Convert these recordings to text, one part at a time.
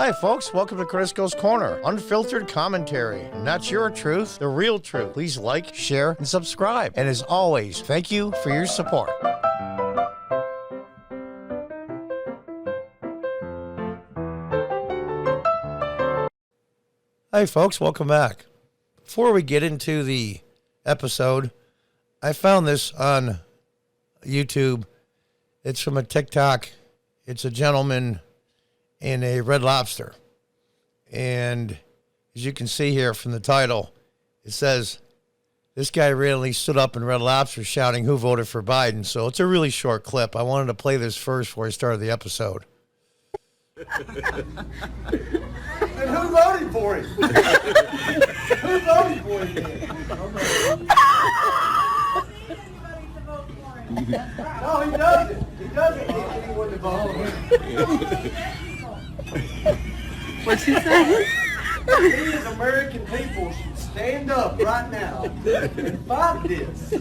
Hi folks, welcome to Crisco's Corner. Unfiltered commentary. Not your truth, the real truth. Please like, share, and subscribe. And as always, thank you for your support. Hi folks, welcome back. Before we get into the episode, I found this on YouTube. It's from a TikTok. It's a gentleman in a Red Lobster. And as you can see here from the title, it says, this guy randomly stood up in Red Lobster shouting who voted for Biden. So it's a really short clip. I wanted to play this first before I started the episode. And who voted for him? Who voted for him? No, he doesn't. He doesn't need anyone to vote for him. What'd she say? We as American people should stand up right now and fight this.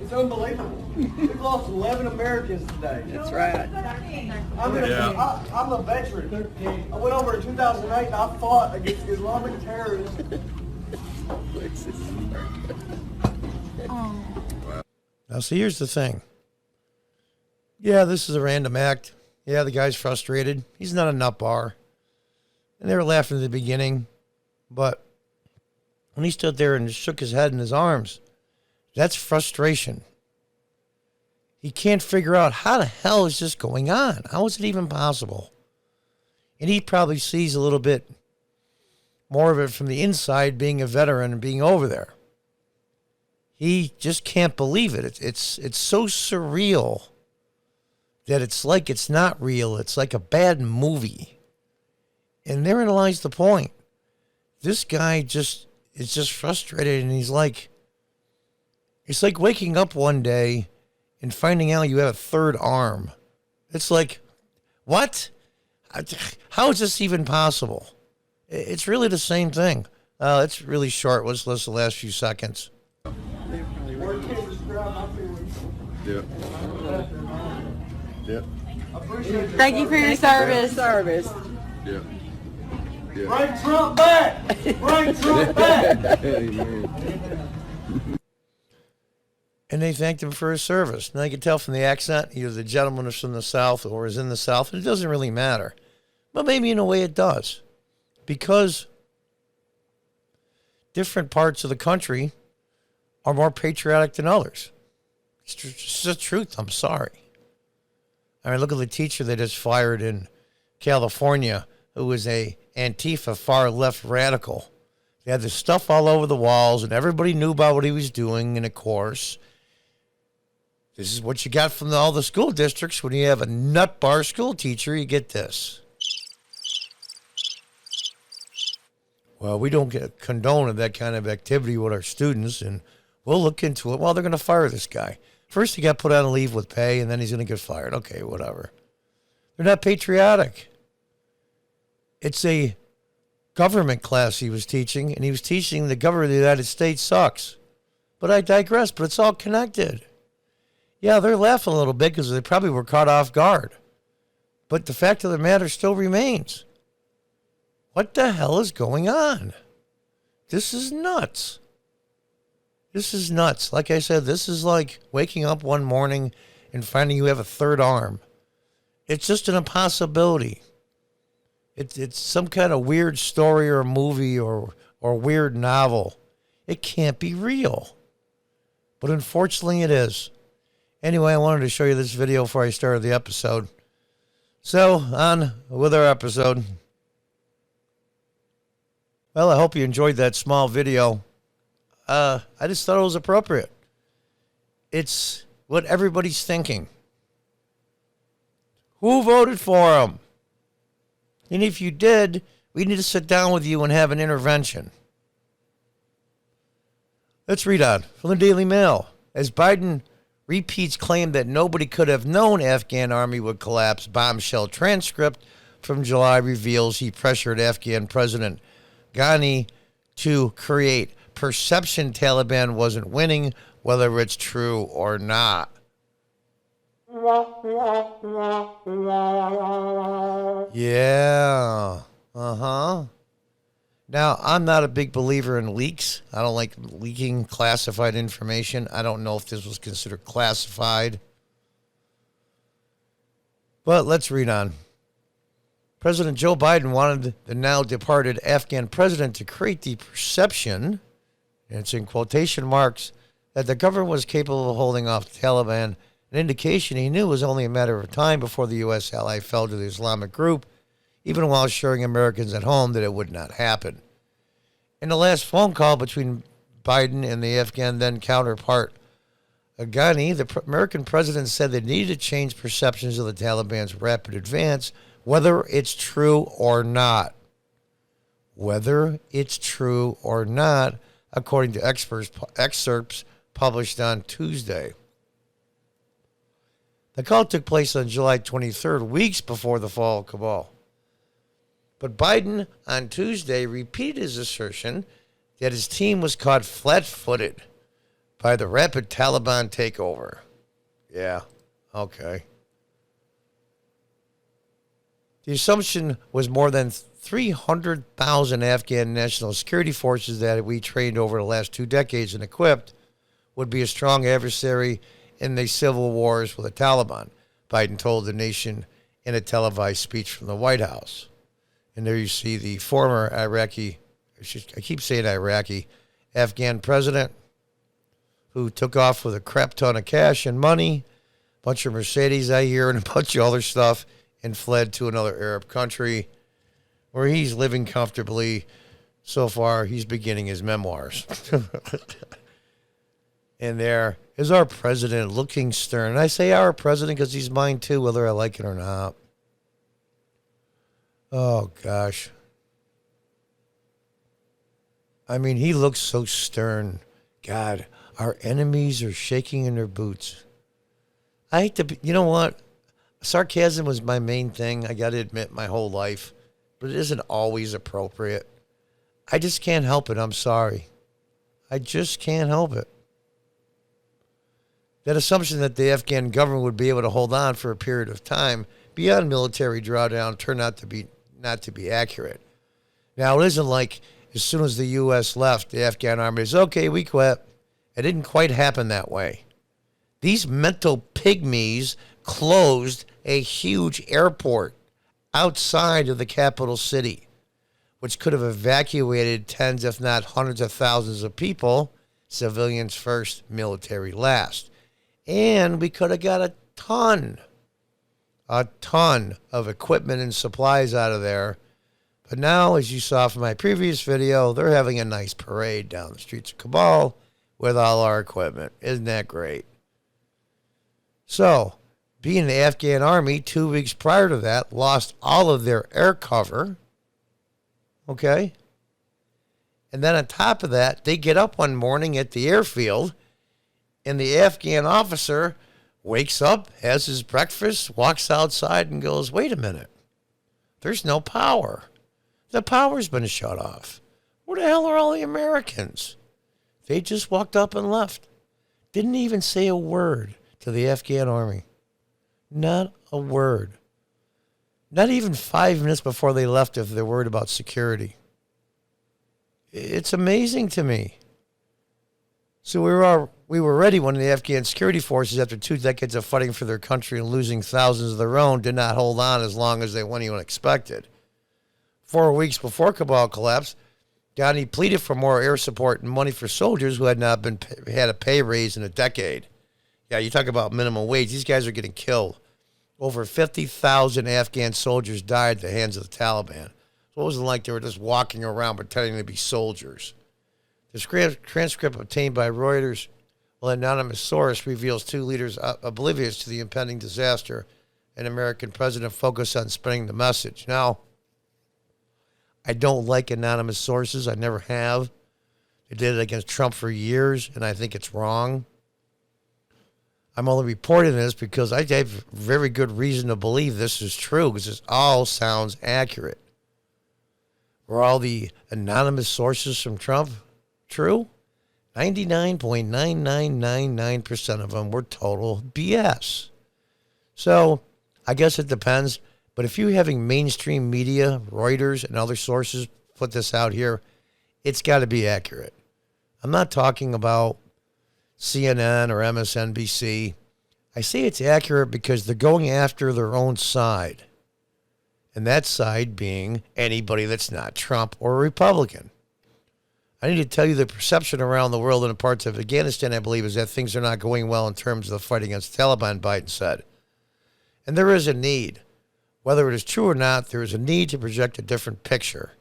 It's unbelievable. We've lost 11 Americans today. That's right. I'm a veteran. I went over in 2008 and I fought against Islamic terrorists. Now, see, here's the thing. Yeah, this is a random act. Yeah, the guy's frustrated. He's not a nut bar. And they were laughing at the beginning. But when he stood there and shook his head in his arms, that's frustration. He can't figure out how the hell is this going on? How is it even possible? And he probably sees a little bit more of it from the inside, being a veteran and being over there. He just can't believe it. It's so surreal that it's like it's not real. It's like a bad movie. And therein lies the point. This guy is just frustrated, and he's like, it's like waking up one day and finding out you have a third arm. It's like, what? How is this even possible? It's really the same thing. It's really short. Let's listen to the last few seconds. Yeah. Yeah. Thank you for your service. Yeah. Bring Trump back! Bring Trump back! And they thanked him for his service. Now you can tell from the accent, he was a gentleman from the South or is in the South. It doesn't really matter. But maybe in a way it does. Because different parts of the country are more patriotic than others. It's just the truth. I'm sorry. I mean, look at the teacher they just fired in California who was a Antifa far-left radical. They had this stuff all over the walls, and everybody knew about what he was doing. And, of course, this is what you got from all the school districts. When you have a nut bar school teacher, you get this. Well, we don't condone that kind of activity with our students, and we'll look into it. Well, they're going to fire this guy. First, he got put on a leave with pay, and then he's going to get fired. Okay, whatever. They're not patriotic. It's a government class he was teaching, and he was teaching the government of the United States sucks. But I digress, but it's all connected. Yeah, they're laughing a little bit because they probably were caught off guard. But the fact of the matter still remains. What the hell is going on? This is nuts. This is nuts. Like I said, this is like waking up one morning and finding you have a third arm. It's just an impossibility. It's some kind of weird story or movie or weird novel. It can't be real. But unfortunately it is. Anyway, I wanted to show you this video before I started the episode. So, on with our episode. Well, I hope you enjoyed that small video. I just thought it was appropriate. It's what everybody's thinking. Who voted for him? And if you did, we need to sit down with you and have an intervention. Let's read on from the Daily Mail. As Biden repeats claim that nobody could have known Afghan army would collapse, bombshell transcript from July reveals he pressured Afghan President Ghani to create perception Taliban wasn't winning, whether it's true or not. Yeah. Uh-huh. Now, I'm not a big believer in leaks. I don't like leaking classified information. I don't know if this was considered classified. But let's read on. President Joe Biden wanted the now departed Afghan president to create the perception, and it's in quotation marks, that the government was capable of holding off the Taliban, an indication he knew was only a matter of time before the U.S. ally fell to the Islamic group, even while assuring Americans at home that it would not happen. In the last phone call between Biden and the Afghan then counterpart, Ghani, the American president said they needed to change perceptions of the Taliban's rapid advance, whether it's true or not. Whether it's true or not, according to excerpts published on Tuesday. The call took place on July 23rd, weeks before the fall of Kabul. But Biden on Tuesday repeated his assertion that his team was caught flat-footed by the rapid Taliban takeover. Yeah, okay. The assumption was more than 300,000 Afghan national security forces that we trained over the last 2 decades and equipped would be a strong adversary in the civil wars with the Taliban, Biden told the nation in a televised speech from the White House. And there you see the former Iraqi, I keep saying Iraqi, Afghan president who took off with a crap ton of cash and money, a bunch of Mercedes, I hear, and a bunch of other stuff, and fled to another Arab country where he's living comfortably. So far, he's beginning his memoirs. And there is our president looking stern. And I say our president because he's mine too, whether I like it or not. Oh, gosh. I mean, he looks so stern. God, our enemies are shaking in their boots. I hate to be, you know what? Sarcasm was my main thing, I got to admit, my whole life. But it isn't always appropriate. I just can't help it. I'm sorry. I just can't help it. That assumption that the Afghan government would be able to hold on for a period of time beyond military drawdown turned out to be not to be accurate. Now, it isn't like as soon as the U.S. left, the Afghan army is, okay, we quit. It didn't quite happen that way. These mental pygmies closed a huge airport outside of the capital city, which could have evacuated tens, if not hundreds of thousands of people, civilians first, military last. And we could have got a ton of equipment and supplies out of there. But now, as you saw from my previous video, they're having a nice parade down the streets of Kabul with all our equipment. Isn't that great? So, being the Afghan army 2 weeks prior to that lost all of their air cover. Okay? And then on top of that, they get up one morning at the airfield, and the Afghan officer wakes up, has his breakfast, walks outside and goes, wait a minute. There's no power. The power's been shut off. Where the hell are all the Americans? They just walked up and left. Didn't even say a word to the Afghan army. Not a word. Not even 5 minutes before they left if they're worried about security. It's amazing to me. So we were ready when the Afghan security forces, after 2 decades of fighting for their country and losing thousands of their own, did not hold on as long as anyone expected. 4 weeks before Kabul collapsed, Ghani pleaded for more air support and money for soldiers who had not had a pay raise in a decade. Yeah, you talk about minimum wage. These guys are getting killed. Over 50,000 Afghan soldiers died at the hands of the Taliban. So it wasn't like they were just walking around pretending to be soldiers. The transcript obtained by Reuters, an anonymous source, reveals 2 leaders oblivious to the impending disaster. An American president focused on spreading the message. Now, I don't like anonymous sources. I never have. They did it against Trump for years, and I think it's wrong. I'm only reporting this because I have very good reason to believe this is true, because this all sounds accurate. Were all the anonymous sources from Trump true? 99.9999% of them were total BS. So I guess it depends. But if you're having mainstream media, Reuters and other sources put this out here, it's got to be accurate. I'm not talking about CNN or MSNBC. I say it's accurate because they're going after their own side. And that side being anybody that's not Trump or a Republican. I need to tell you the perception around the world and in parts of Afghanistan, I believe, is that things are not going well in terms of the fight against the Taliban, Biden said. And there is a need. Whether it is true or not, there is a need to project a different picture.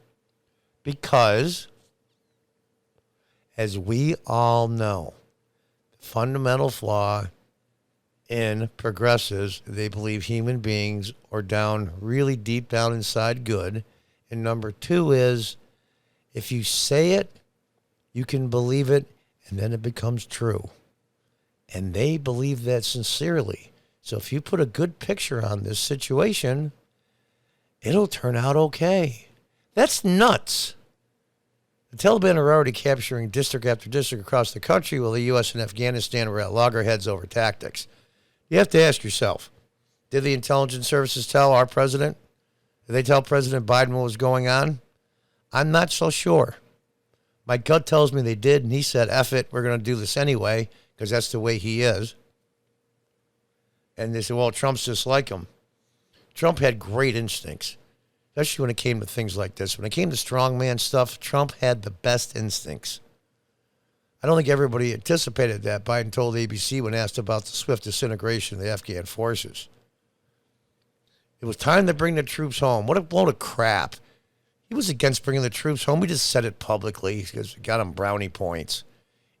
Because, as we all know, the fundamental flaw in progressives, they believe human beings are down, really deep down inside good. And number two is, if you say it, you can believe it, and then it becomes true. And they believe that sincerely. So if you put a good picture on this situation, it'll turn out okay. That's nuts. The Taliban are already capturing district after district across the country while the U.S. and Afghanistan are at loggerheads over tactics. You have to ask yourself, did the intelligence services tell our president? Did they tell President Biden what was going on? I'm not so sure. My gut tells me they did, and he said, F it, we're going to do this anyway, because that's the way he is. And they said, well, Trump's just like him. Trump had great instincts, especially when it came to things like this. When it came to strongman stuff, Trump had the best instincts. I don't think everybody anticipated that. Biden told ABC when asked about the swift disintegration of the Afghan forces. It was time to bring the troops home. What a load of crap. He was against bringing the troops home. He just said it publicly because it got him brownie points.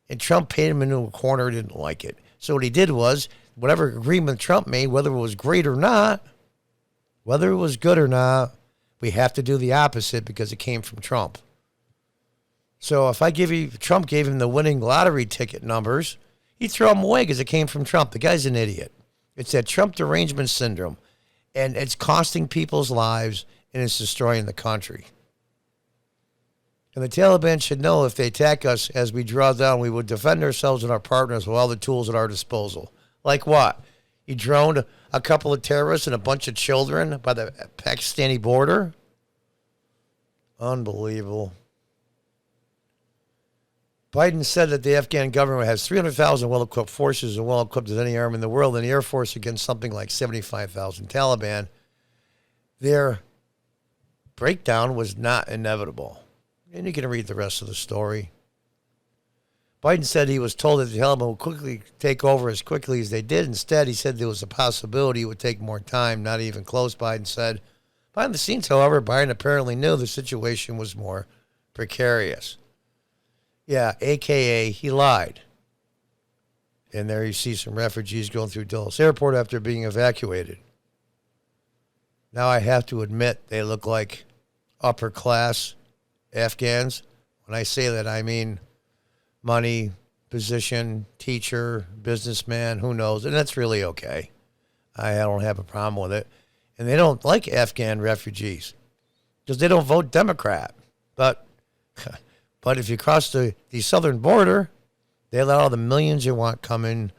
And Trump paid him into a corner, didn't like it. So what he did was, whatever agreement Trump made, whether it was great or not, whether it was good or not, we have to do the opposite because it came from Trump. So if Trump gave him the winning lottery ticket numbers, he'd throw them away because it came from Trump. The guy's an idiot. It's that Trump derangement syndrome. And it's costing people's lives, and it's destroying the country. And the Taliban should know if they attack us as we draw down, we would defend ourselves and our partners with all the tools at our disposal. Like what? You droned a couple of terrorists and a bunch of children by the Pakistani border? Unbelievable. Biden said that the Afghan government has 300,000 well-equipped forces and well-equipped as any army in the world, and the Air Force against something like 75,000 Taliban. Their breakdown was not inevitable. And you can read the rest of the story. Biden said he was told that the Taliban would quickly take over as quickly as they did. Instead, he said there was a possibility it would take more time, not even close, Biden said. Behind the scenes, however, Biden apparently knew the situation was more precarious. Yeah, a.k.a. he lied. And there you see some refugees going through Dulles Airport after being evacuated. Now I have to admit they look like upper-class Afghans. When I say that, I mean money, position, teacher, businessman, who knows. And that's really okay. I don't have a problem with it. And they don't like Afghan refugees because they don't vote Democrat. But if you cross the southern border, they let all the millions you want come in.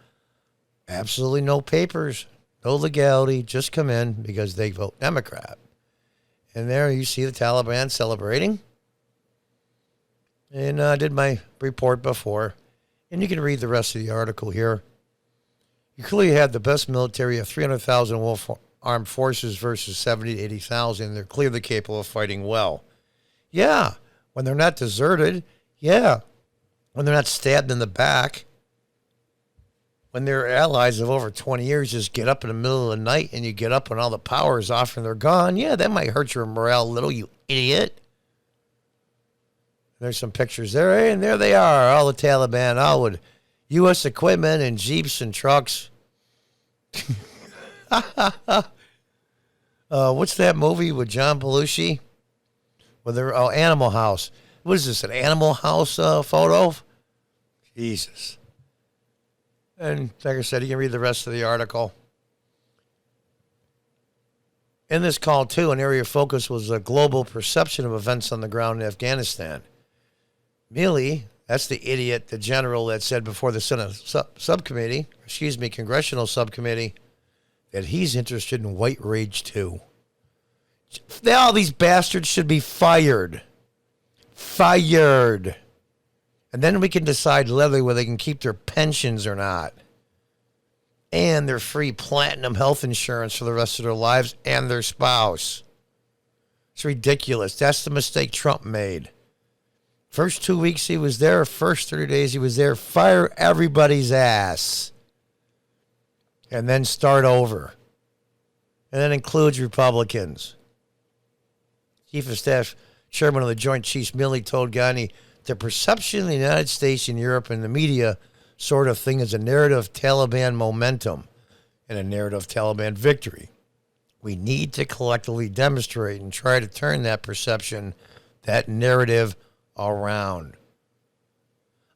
Absolutely no papers, no legality, just come in because they vote Democrat. And there you see the Taliban celebrating. And I did my report before. And you can read the rest of the article here. You clearly had the best military of 300,000 armed forces versus 70 to 80,000. They're clearly capable of fighting well. Yeah. When they're not deserted, yeah. When they're not stabbed in the back, when their allies of over 20 years just get up in the middle of the night and you get up when all the power is off and they're gone, yeah, that might hurt your morale a little, you idiot. There's some pictures there, and there they are, all the Taliban, all with U.S. equipment and jeeps and trucks. What's that movie with John Belushi? Animal House. What is this, an Animal House photo? Jesus. And like I said, you can read the rest of the article. In this call, too, an area of focus was a global perception of events on the ground in Afghanistan. Milley, that's the idiot, the general that said before the Senate congressional subcommittee, that he's interested in white rage too. All these bastards should be fired. Fired. And then we can decide literally whether they can keep their pensions or not. And their free platinum health insurance for the rest of their lives and their spouse. It's ridiculous. That's the mistake Trump made. First 2 weeks he was there, first 30 days he was there, fire everybody's ass. And then start over. And that includes Republicans. Chief of Staff, Chairman of the Joint Chiefs, Milley, told Gandhi, the perception in the United States and Europe and the media sort of thing is a narrative of Taliban momentum and a narrative of Taliban victory. We need to collectively demonstrate and try to turn that perception, that narrative around.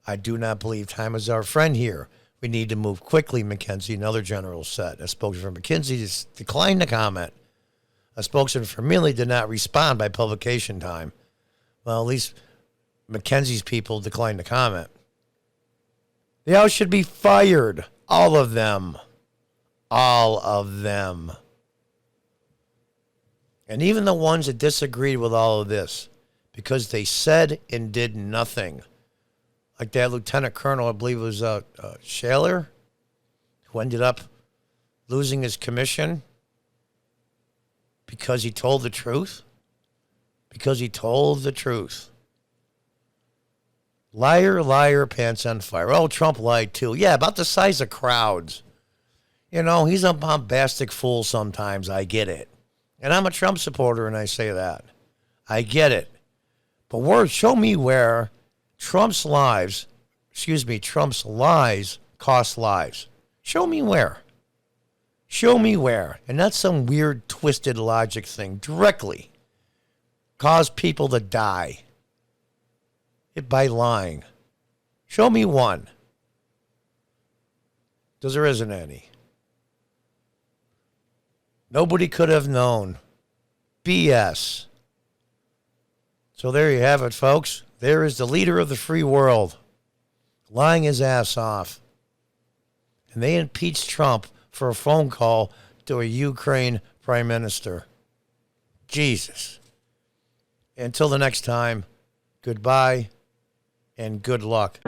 I do not believe time is our friend here. We need to move quickly, McKenzie and other generals said. A spokesman for McKinsey declined to comment. A spokesman for Milley did not respond by publication time. Well, at least McKenzie's people declined to comment. They all should be fired. All of them. All of them. And even the ones that disagreed with all of this, because they said and did nothing. Like that Lieutenant Colonel, I believe it was Shaler, who ended up losing his commission because he told the truth. Because he told the truth. Liar, liar, pants on fire. Oh, Trump lied too. Yeah, about the size of crowds. You know, he's a bombastic fool sometimes. I get it. And I'm a Trump supporter, and I say that. I get it. But show me where Trump's lies cost lives. Show me where. Show me where. And not some weird, twisted logic thing. Directly cause people to die. By lying. Show me one. Because there isn't any. Nobody could have known. BS. So there you have it, folks. There is the leader of the free world. Lying his ass off. And they impeached Trump for a phone call to a Ukraine prime minister. Jesus. Until the next time, goodbye and good luck.